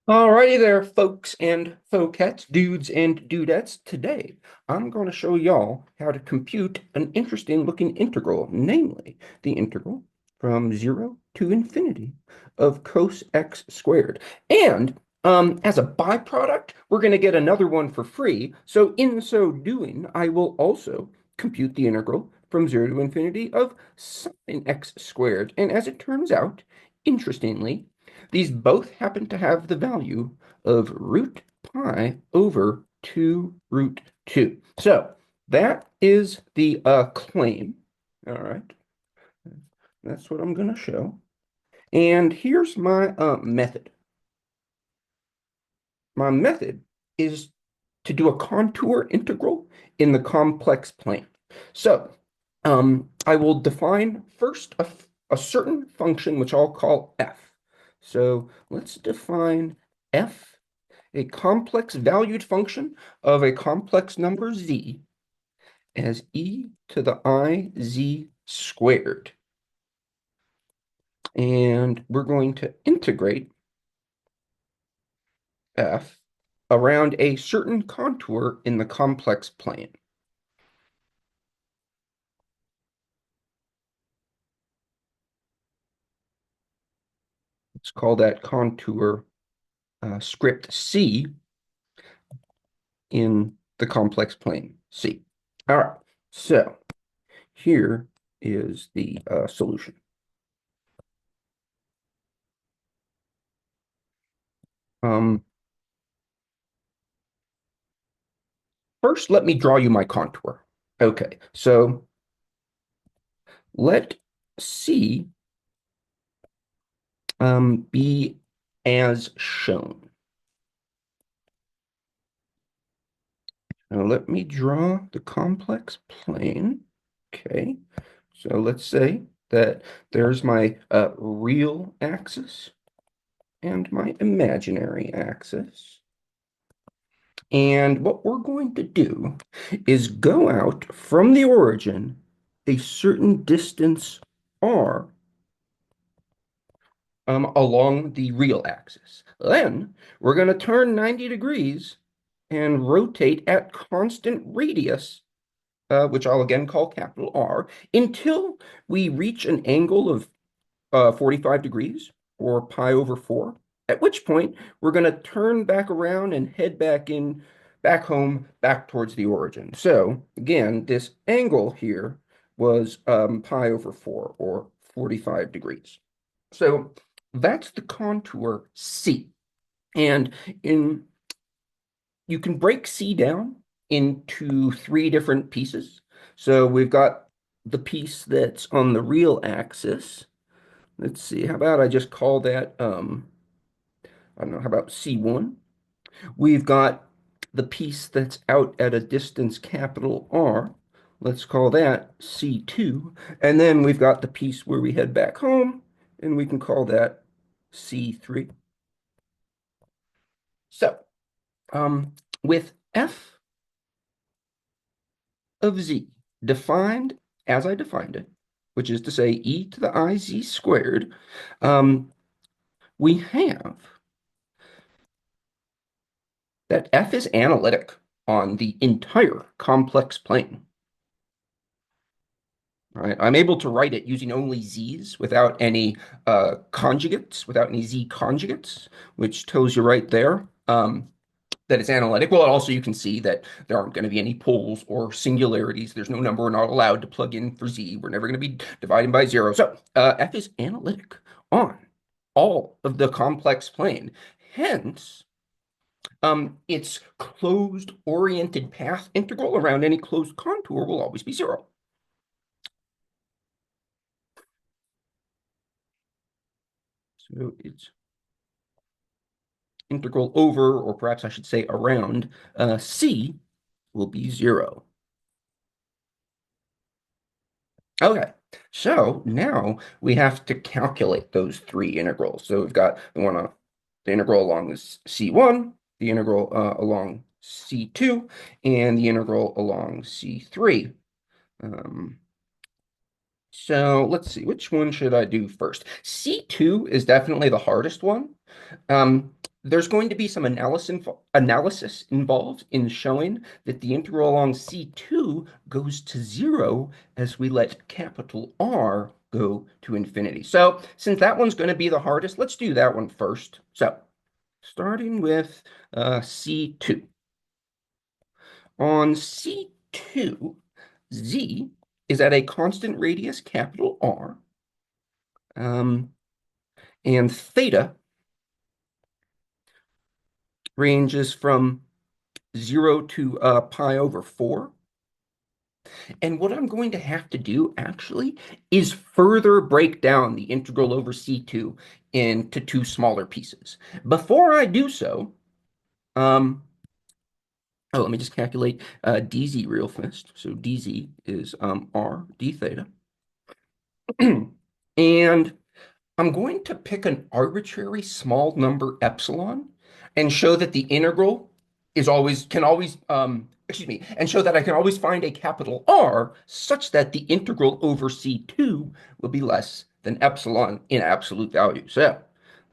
Alrighty there, folks and folkettes, dudes and dudettes. Today, I'm going to show y'all how to compute an interesting looking integral, namely the integral from 0 to infinity of cos x squared. And as a byproduct, we're going to get another one for free. So in so doing, I will also compute the integral from 0 to infinity of sine x squared. And as it turns out, interestingly, these both happen to have the value of root pi over 2 root 2. So that is the claim. All right. That's what I'm going to show. And here's my method. My method is to do a contour integral in the complex plane. So I will define first a certain function, which I'll call f. So let's define f, a complex valued function of a complex number z, as e to the I z squared. And we're going to integrate f around a certain contour in the complex plane. Let's call that contour script c in the complex plane c. All right, so here is the solution. Um, First, let me draw you my contour. Okay, so let C be as shown. Now let me draw the complex plane. Okay, so let's say that there's my real axis and my imaginary axis. And what we're going to do is go out from the origin a certain distance r along the real axis. Then we're going to turn 90 degrees and rotate at constant radius, which I'll again call capital R, until we reach an angle of 45 degrees or pi over 4, at which point we're going to turn back around and head back home, back towards the origin. So again, this angle here was pi over 4 or 45 degrees. So that's the contour C. And in you can break C down into three different pieces. So we've got the piece that's on the real axis. Let's see, how about I just call that, I don't know, how about C1? We've got the piece that's out at a distance capital R. Let's call that C2. And then we've got the piece where we head back home, and we can call that C3. So, with f of z defined as I defined it, which is to say e to the I z squared, we have that f is analytic on the entire complex plane. All right, I'm able to write it using only z's without any conjugates, without any z conjugates, which tells you right there that it's analytic. Well, also you can see that there aren't going to be any poles or singularities. There's no number we're not allowed to plug in for z. We're never going to be dividing by 0. So f is analytic on all of the complex plane. Hence, its closed-oriented path integral around any closed contour will always be 0. So its integral over, or perhaps I should say around, c will be 0. Okay, so now we have to calculate those three integrals. So we've got the integral along this C1, the integral along C2, and the integral along C3. Um, So let's see, which one should I do first? C2 is definitely the hardest one. Um, there's going to be some analysis involved in showing that the integral along C2 goes to zero as we let capital R go to infinity. So since that one's going to be the hardest, let's do that one first. So starting with C2. On C2, Z is at a constant radius, capital R, um, and theta ranges from 0 to pi over 4. And what I'm going to have to do actually is further break down the integral over C2 into two smaller pieces. Before I do so, um, let me just calculate dz real fast. So dz is r d theta. And I'm going to pick an arbitrary small number epsilon and show that the integral can always, excuse me, and show that I can always find a capital R such that the integral over C2 will be less than epsilon in absolute value. So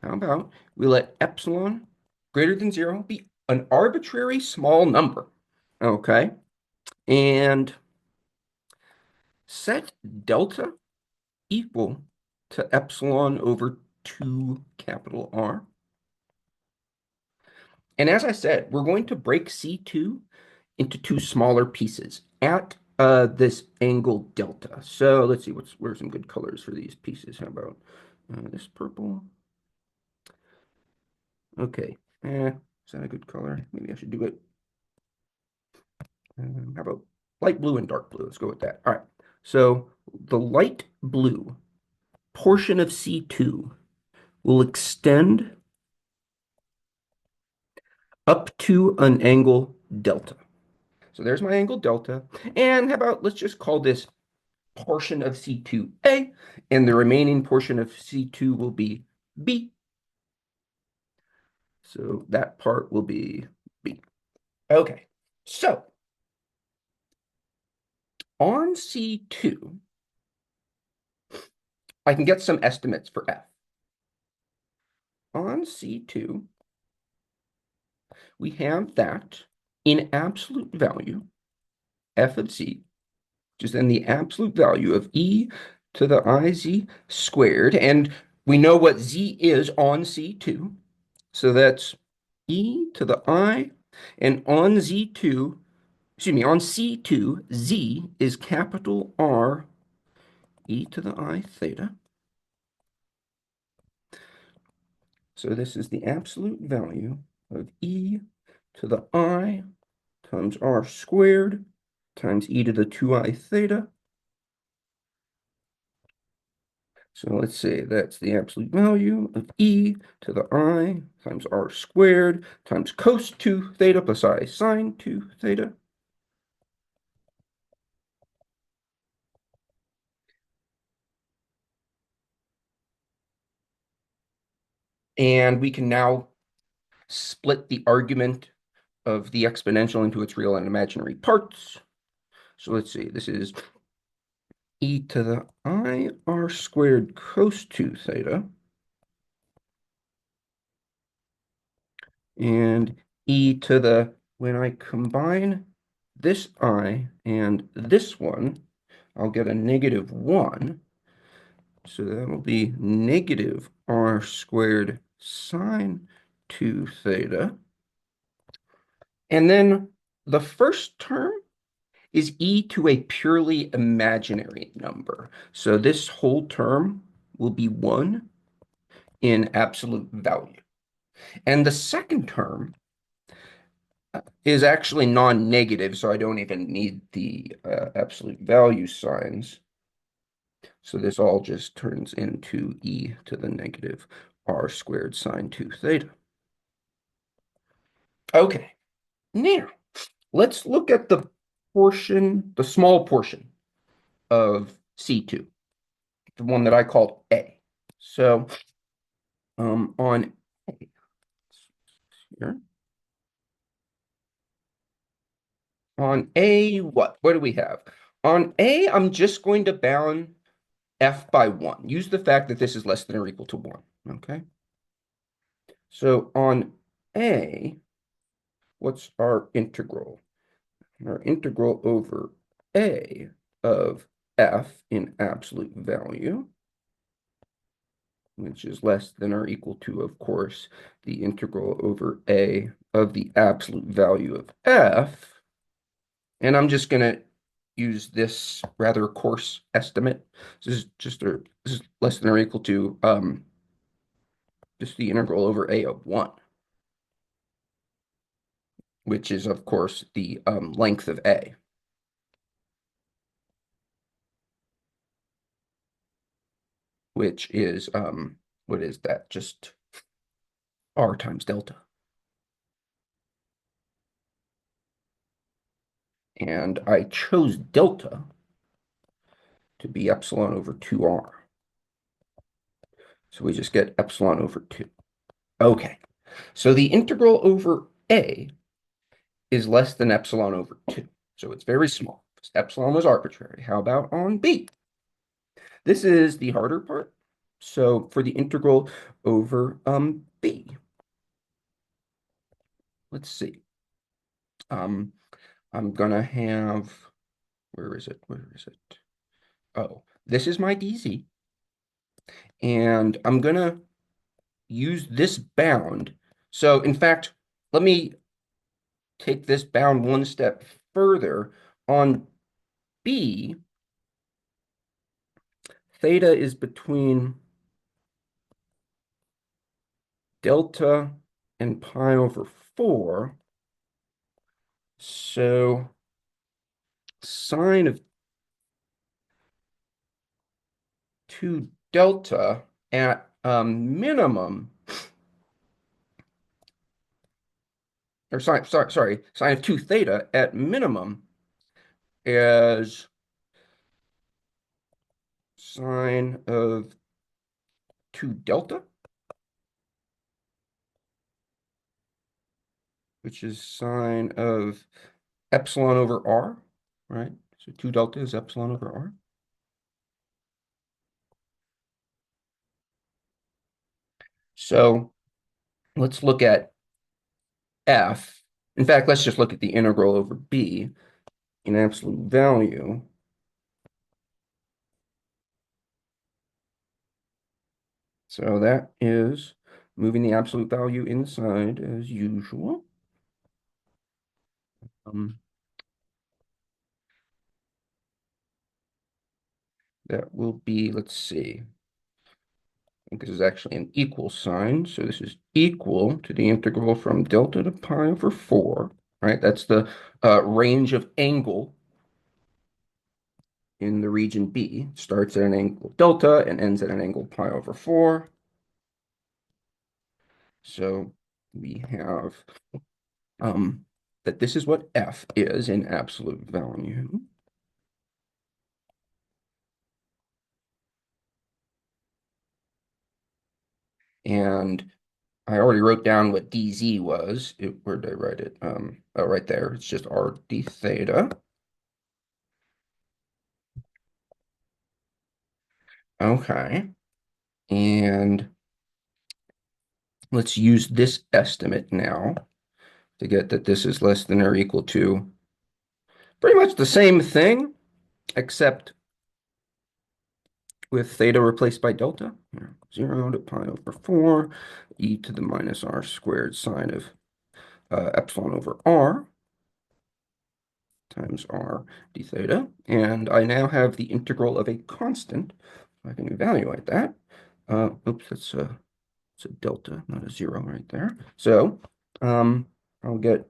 how about we let epsilon greater than zero be an arbitrary small number, okay? And set delta equal to epsilon over 2 capital R. And as I said, we're going to break C2 into two smaller pieces at this angle delta. So let's see, what are some good colors for these pieces? How about this purple? Okay, is that a good color? Maybe I should do it. How about light blue and dark blue? Let's go with that. All right, so the light blue portion of C2 will extend up to an angle delta. So there's my angle delta. And how about let's just call this portion of C2A, and the remaining portion of C2 will be B. So that part will be B. Okay, so on C2, I can get some estimates for F. On C2, we have that in absolute value, F of Z, which is then the absolute value of e to the iz squared. And we know what z is on C2. So that's e to the I. And on Z2, excuse me, on C2, z is capital R e to the I theta. So this is the absolute value of e to the I times r squared times e to the 2I theta. So let's say that's the absolute value of e to the I times r squared times cos 2 theta plus I sine 2 theta. And we can now split the argument of the exponential into its real and imaginary parts. So let's see, this is e to the I r squared cos 2 theta. And e to the, when I combine this I and this one, I'll get a negative 1. So that will be negative r squared sine 2 theta. And then the first term is e to a purely imaginary number. So this whole term will be 1 in absolute value. And the second term is actually non-negative, so I don't even need the absolute value signs. So this all just turns into e to the negative r squared sine 2 theta. Okay, now let's look at the portion, the small portion of C2, the one that I called A. So on A here, on A, what do we have? On A, I'm just going to bound f by 1. Use the fact that this is less than or equal to 1. Okay. So on A, what's our integral? Our integral over A of f in absolute value, which is less than or equal to, of course, the integral over A of the absolute value of f. And I'm just going to use this rather coarse estimate. This is less than or equal to just the integral over A of 1, which is, of course, the length of A, which is, what is that? Just R times delta. And I chose delta to be epsilon over 2R. So we just get epsilon over 2. Okay, so the integral over A is less than epsilon over 2. So it's very small. Epsilon was arbitrary. How about on B? This is the harder part. So for the integral over B, let's see. I'm gonna have, where is it? Where is it? Oh, this is my dz. And I'm gonna use this bound. So in fact, let me take this bound one step further. On B, theta is between delta and pi over 4. So sine of 2 delta at minimum, or sine of 2 theta at minimum is sine of 2 delta, which is sine of epsilon over r, right? So 2 delta is epsilon over r. So let's look at f. In fact, let's just look at the integral over b in absolute value. So that is moving the absolute value inside as usual. That will be, let's see, I think this is actually an equal sign. So this is equal to the integral from delta to pi over 4, right? That's the range of angle in the region B. It starts at an angle delta and ends at an angle pi over 4. So we have that this is what f is in absolute value. And I already wrote down what dz was. Where did I write it? Oh, right there. It's just r d theta. Okay. And let's use this estimate now to get that this is less than or equal to pretty much the same thing, except with theta replaced by delta. 0 to pi over 4, e to the minus r squared sine of epsilon over r times r d theta. And I now have the integral of a constant. I can evaluate that. Oops, it's a delta, not a 0 right there. So I'll get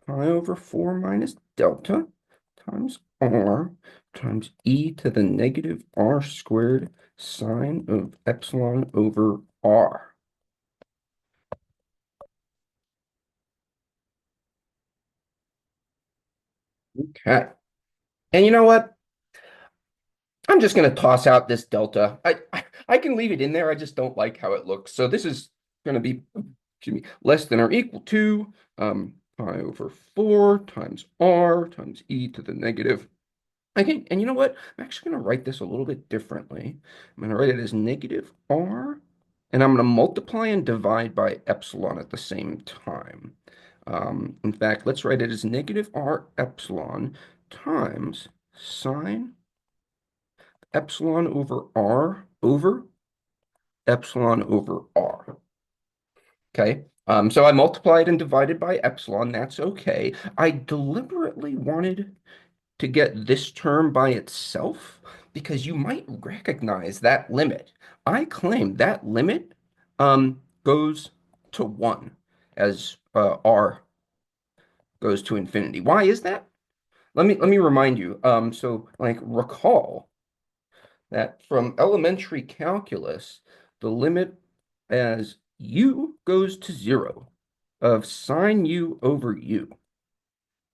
pi over 4 minus delta times r times e to the negative r squared sine of epsilon over r. Okay. And you know what? I'm just going to toss out this delta. I can leave it in there. I just don't like how it looks. So this is going to be, excuse me, less than or equal to pi over 4 times r times e to the negative Okay, and you know what? I'm actually going to write this a little bit differently. I'm going to write it as negative r, and I'm going to multiply and divide by epsilon at the same time. In fact, let's write it as negative r epsilon times sine epsilon over epsilon over r. Okay, so I multiplied and divided by epsilon. That's okay. I deliberately wanted to get this term by itself because you might recognize that limit. I claim that limit goes to 1 as r goes to infinity. Why is that? Let me remind you. So like recall that from elementary calculus, the limit as u goes to 0 of sine u over u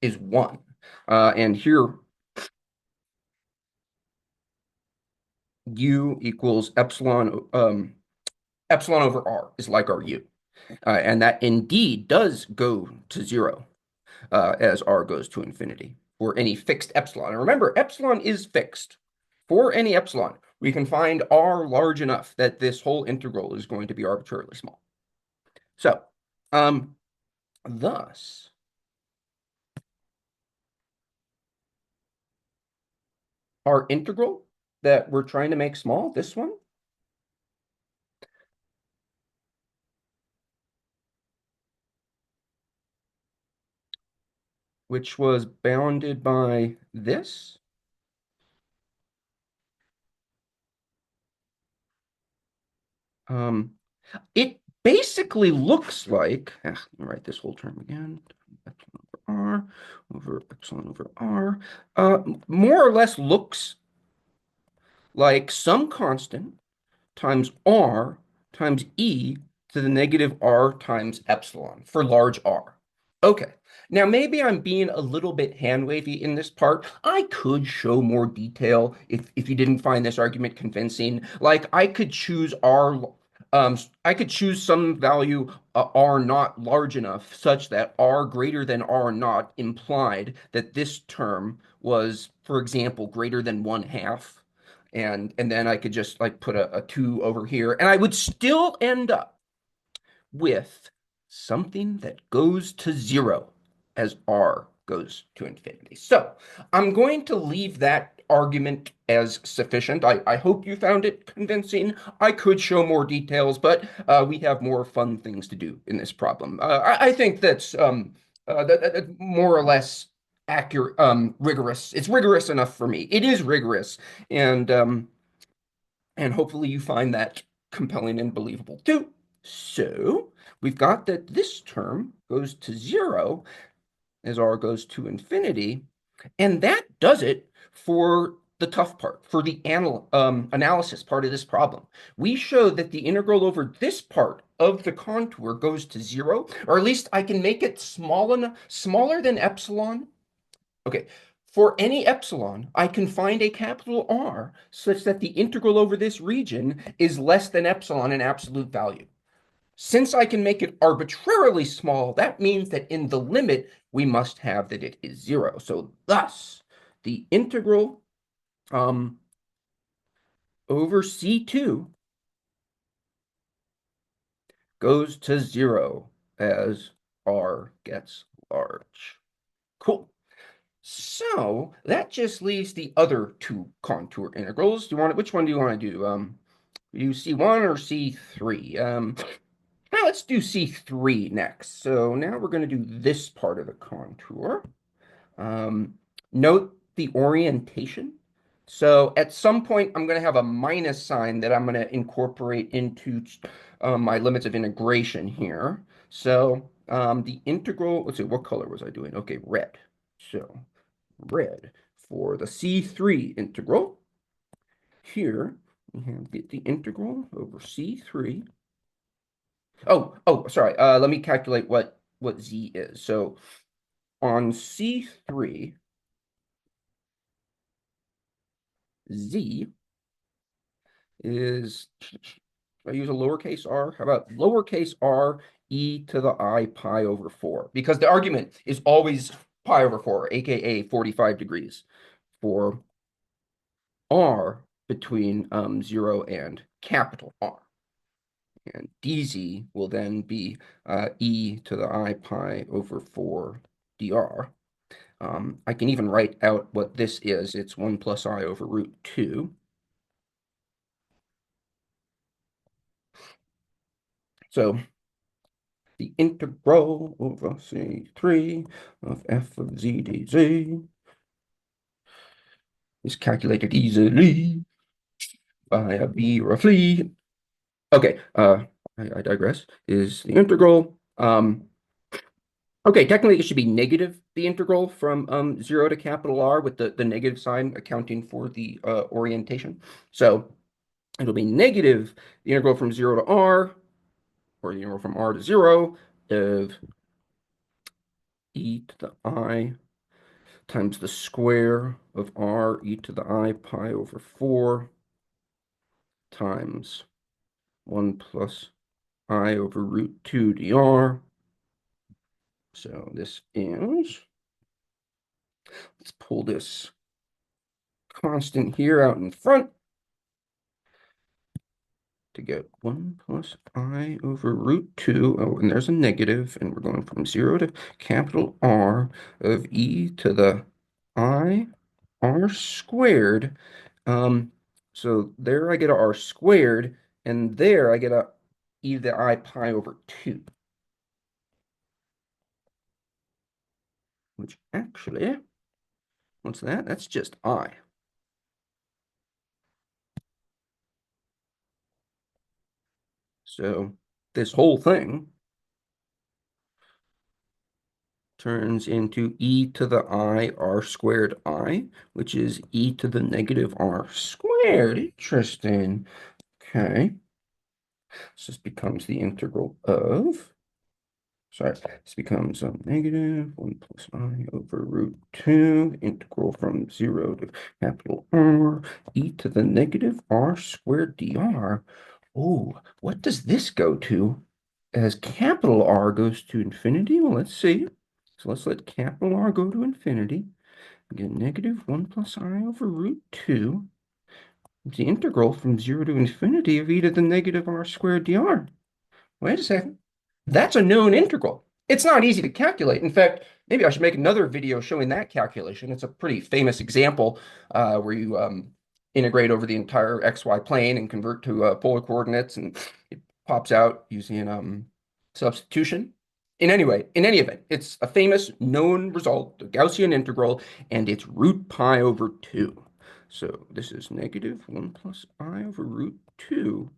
is 1. And here u equals epsilon over r is like our u. And that indeed does go to 0 as r goes to infinity for any fixed epsilon. And remember, epsilon is fixed. For any epsilon, we can find r large enough that this whole integral is going to be arbitrarily small. So, thus, our integral that we're trying to make small, this one, which was bounded by this, um, it basically looks like, let me write this whole term again, epsilon over epsilon over r, more or less looks like some constant times r times e to the negative r times epsilon for large R. Okay, now maybe I'm being a little bit hand-wavy in this part. I could show more detail if you didn't find this argument convincing. Like I could choose r, I could choose some value r not large enough such that r greater than r not implied that this term was, for example, greater than 1/2 and then I could just like put a 2 over here, and I would still end up with something that goes to 0 as r goes to infinity. So I'm going to leave that argument as sufficient. I hope you found it convincing. I could show more details, but we have more fun things to do in this problem. I think that's more or less accurate, rigorous. It's rigorous enough for me. It is rigorous, and hopefully you find that compelling and believable too. So we've got that this term goes to 0 as r goes to infinity, and that does it for the tough part, for the analysis part of this problem. We showed that the integral over this part of the contour goes to 0, or at least I can make it smaller than epsilon. Okay, for any epsilon, I can find a capital R such that the integral over this region is less than epsilon in absolute value. Since I can make it arbitrarily small, that means that in the limit, we must have that it is 0. So thus, the integral over C2 goes to 0 as R gets large. Cool. So that just leaves the other two contour integrals. Which one do you want to do? You C1 or C3? Now let's do C3 next. So now we're going to do this part of the contour. Note the orientation. So at some point, I'm going to have a minus sign that I'm going to incorporate into my limits of integration here. So the integral, let's see, what color was I doing? Okay, red. So red for the C3 integral. Here we have the integral over C3. Oh, sorry. Let me calculate what z is. So on C3, z is, I use a lowercase r? How about lowercase r e to the I pi over 4? Because the argument is always pi over 4, aka 45 degrees for r between 0 and capital R. And dz will then be e to the I pi over 4 dr. I can even write out what this is. It's 1 plus I over root 2. So the integral over C3 of f of z dz is calculated easily by a b roughly. Okay, I digress. Is the integral. Okay, technically it should be negative, the integral from 0 to capital R with the negative sign accounting for the orientation. So it'll be negative the integral from 0 to R, or the integral from R to 0 of e to the I times the square of R e to the I pi over 4 times 1 plus I over root 2 dr. So this is, let's pull this constant here out in front to get 1 plus I over root 2. Oh, and there's a negative, and we're going from 0 to capital R of e to the I R squared. So there I get a R squared, and there I get a e to the I pi over 2, which actually, what's that? That's just I. So this whole thing turns into e to the I R squared I, which is e to the negative R squared. Interesting. Okay. So this becomes the integral of, sorry, this becomes negative 1 plus I over root 2, integral from 0 to capital R, e to the negative R squared dr. Oh, what does this go to as capital R goes to infinity? Well, let's see. So let's let capital R go to infinity. We get negative 1 plus I over root 2. It's the integral from 0 to infinity of e to the negative R squared dr. Wait a second. That's a known integral. It's not easy to calculate. In fact, maybe I should make another video showing that calculation. It's a pretty famous example where you integrate over the entire xy plane and convert to polar coordinates, and it pops out using substitution. In any event, it's a famous known result, the Gaussian integral, and it's root pi over 2. So this is negative 1 plus I over root 2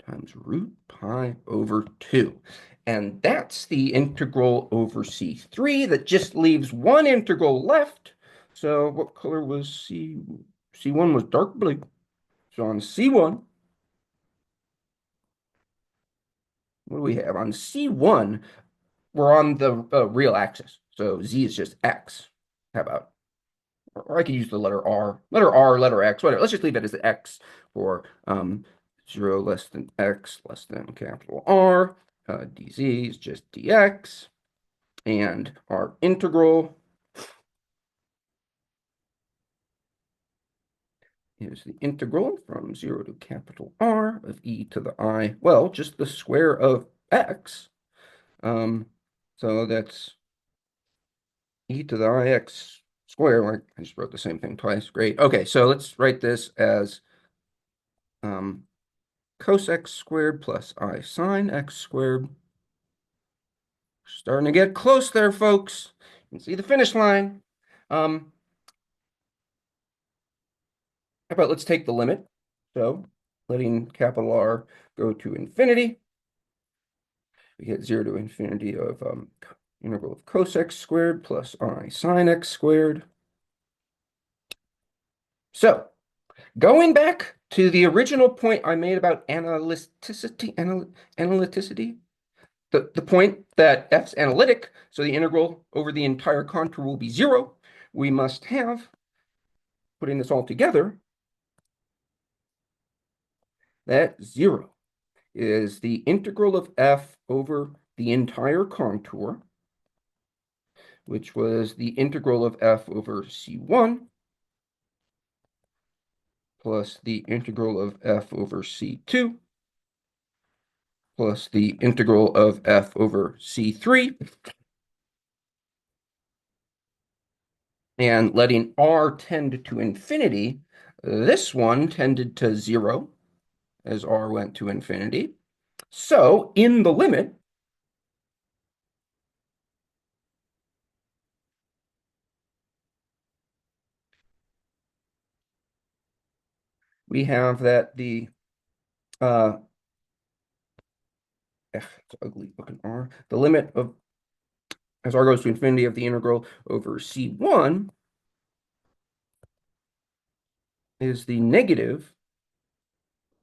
times root pi over 2. And that's the integral over C3 that just leaves one integral left. So what color was C? C1 was dark blue. So on C1, what do we have? On C1, we're on the real axis. So Z is just X. How about? Or I could use the letter R, letter X, whatever. Let's just leave it as the X for 0 less than X less than capital R. dz is just dx. And our integral is the integral from 0 to capital R of e to the I, well, just the square of x. So that's e to the ix squared. Like I just wrote the same thing twice. Great. Okay, so let's write this as cos x squared plus I sine x squared. Starting to get close there, folks. You can see the finish line. How about let's take the limit. So letting capital R go to infinity. We get 0 to infinity of integral of cos x squared plus I sine x squared. So going back to the original point I made about analyticity, the point that f's analytic, so the integral over the entire contour will be 0, we must have, putting this all together, that 0 is the integral of f over the entire contour, which was the integral of f over C1 plus the integral of f over c2 plus the integral of f over c3, and letting r tend to infinity, this one tended to 0 as r went to infinity. So in the limit, we have that the it's ugly looking r, the limit of as r goes to infinity of the integral over c1 is the negative,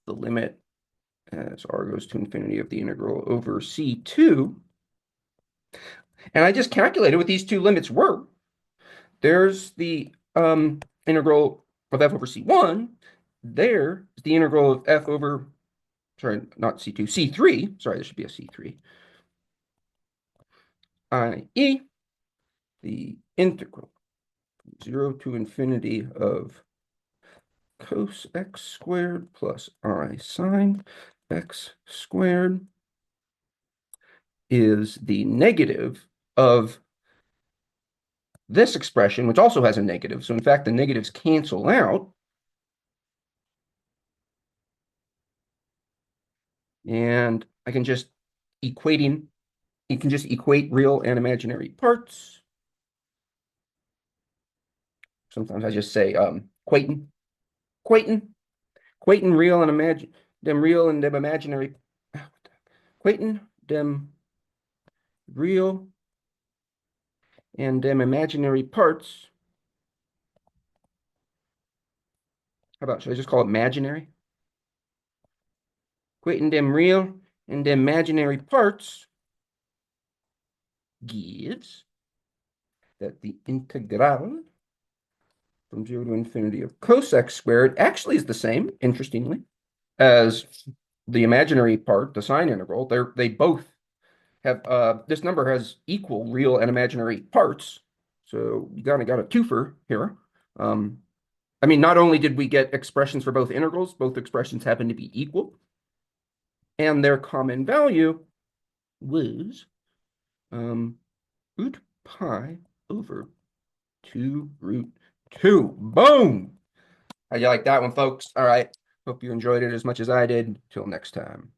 the limit as r goes to infinity of the integral over c2. And I just calculated what these two limits were. There's the integral of f over c1. There's the integral of f over, sorry, not c2, c3. Sorry, there should be a c3. i.e. the integral from 0 to infinity of cos x squared plus I sine x squared is the negative of this expression, which also has a negative. So in fact, the negatives cancel out. And I can just equating, you can just equate real and imaginary parts. Sometimes I just say equating, equating, equating real and imagine them real and them imaginary, equating them real and them imaginary parts. How about, should I just call it imaginary? Equating them real and them imaginary parts gives that the integral from 0 to infinity of cos x squared actually is the same, interestingly, as the imaginary part, the sine integral. They both have this number has equal real and imaginary parts. So you kind of got a twofer here. I mean, not only did we get expressions for both integrals, both expressions happen to be equal, and their common value was root pi over 2 root 2. Boom! How you like that one, folks? All right. Hope you enjoyed it as much as I did. Till next time.